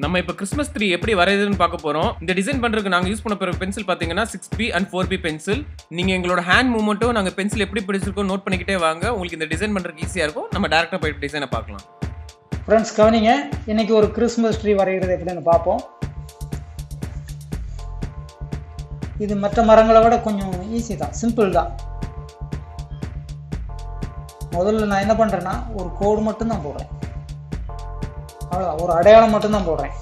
நம்ம இப்ப Christmas tree எப்படி வரையுதுன்னு பார்க்க போறோம். இந்த டிசைன் பண்றதுக்கு நாங்க யூஸ் பண்ண போற பென்சில் பாத்தீங்கன்னா 6B and 4B பென்சில். நீங்க எங்களோட ஹேண்ட் மூவ்மெண்ட்டும் நாங்க பென்சில் எப்படி பிடிச்சிருக்கோம் நோட் பண்ணிக்கிட்டே வாங்க. உங்களுக்கு இந்த டிசைன் பண்றதுக்கு ஈஸியா இருக்கும். நம்ம டைரக்டா போய் டிசைனை பார்க்கலாம். ஃப்ரெண்ட்ஸ் கவனிங்க, இன்னைக்கு ஒரு கிறிஸ்மஸ் ட்ரீ வரைகிறது எப்படின்னு பார்ப்போம். இது மற்ற மரங்களை விட கொஞ்சம் ஈஸி தான், சிம்பிள் தான். முதல்ல நான் என்ன பண்ணுறேன்னா ஒரு கோடு மட்டும்தான் போடுறேன், அவ்வளோ ஒரு அடையாளம் மட்டும்தான் போடுறேன்.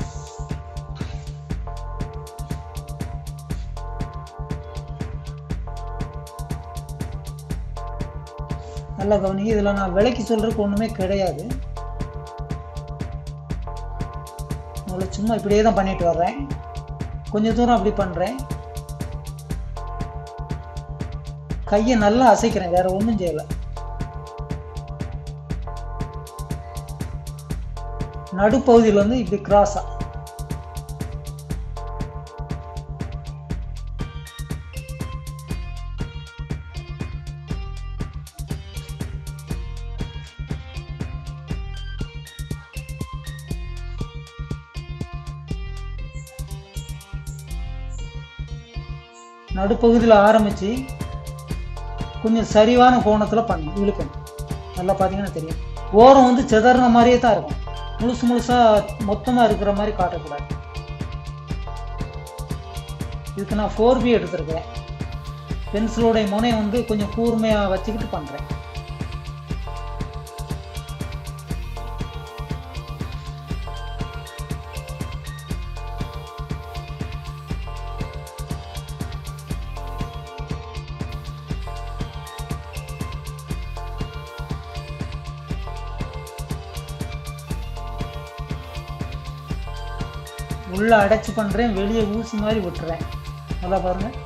நல்லா கவனிங்க, இதில் நான் விலைக்கு சொல்கிறதுக்கு ஒன்றுமே கிடையாது. முதல்ல சும்மா இப்படியே தான் பண்ணிட்டு வர்றேன். கொஞ்சம் தூரம் அப்படி பண்ணுறேன், கையை நல்லா அசைக்கிறேன், வேற ஒன்றும் செய்யலை. நடுப்பகுதியில் வந்து இப்படி கிராஸா நடுப்பகுதியில் ஆரம்பிச்சு கொஞ்சம் சரிவான கோணத்தில் பண்ணணும், இழுக்கணும். நல்லா பார்த்தீங்கன்னா தெரியும், ஓரம் வந்து சிதறின மாதிரியே தான் இருக்கும், முழுசாக மொத்தமாக இருக்கிற மாதிரி காட்டக்கூடாது. இதுக்கு நான் 4B எடுத்துருக்கேன். பென்சிலோடைய முனையை வந்து கொஞ்சம் கூர்மையாக வச்சுக்கிட்டு பண்ணுறேன். உள்ளே அடைச்சி பண்ணுறேன், வெளியே ஊசி மாதிரி விட்டுறேன். நல்லா பாருங்கள்,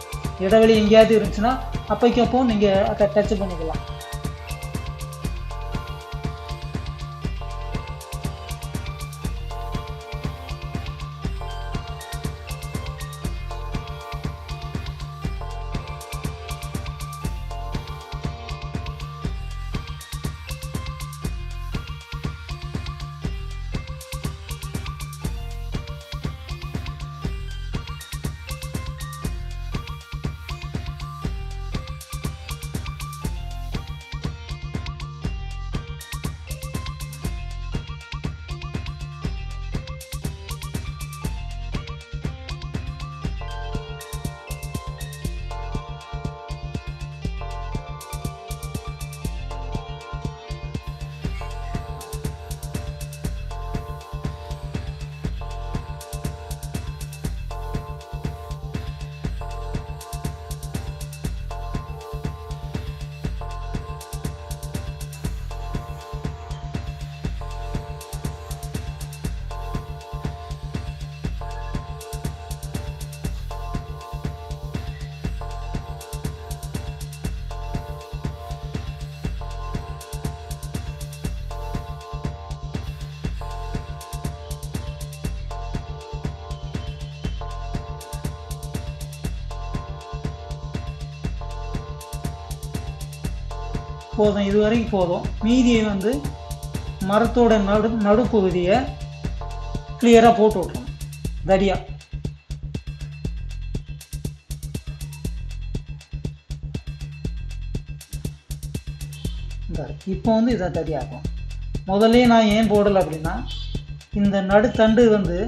இடைவெளி எங்கேயாவது இருந்துச்சுன்னா அப்போக்கப்போ நீங்கள் அதை டச் பண்ணிக்கலாம். போதும், இது வரைக்கும் போதும். மீதியை வந்து மரத்தோட நடுப்பகுதியை கிளியராக போட்டு விட்றோம், தடியா. இப்போ வந்து இதை தடியாகும். முதல்ல நான் ஏன் போடலை அப்படின்னா, இந்த நடுத்தண்டு வந்து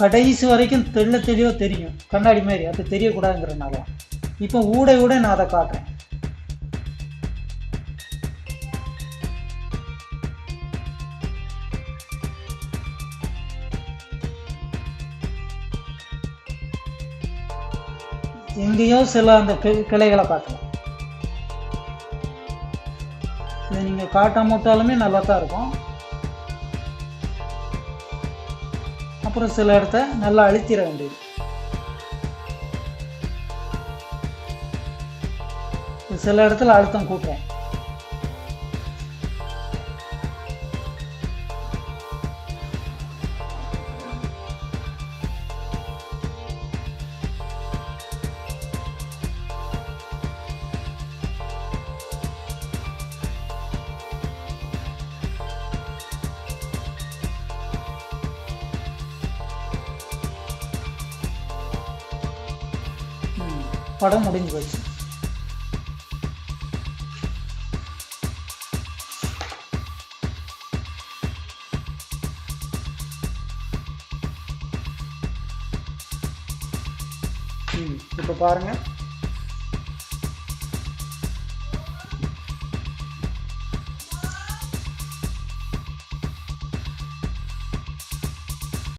கடைசி வரைக்கும் தெளிவாக தெரியும், கண்ணாடி மாதிரி, அது தெரியக்கூடாதுங்கிறனால. இப்போ ஊட நான் அதை காட்டுறேன். எங்கேயோ சில அந்த கிளைகளை காட்டலாம். இதை நீங்கள் காட்டாம விட்டாலுமே நல்லா தான் இருக்கும். அப்புறம் சில இடத்த நல்லா அழுத்திட வேண்டியது. சில இடத்துல அழுத்தம் கூட்டுறேன். படம் முடிஞ்சு போச்சு. இப்போ பாருங்கள்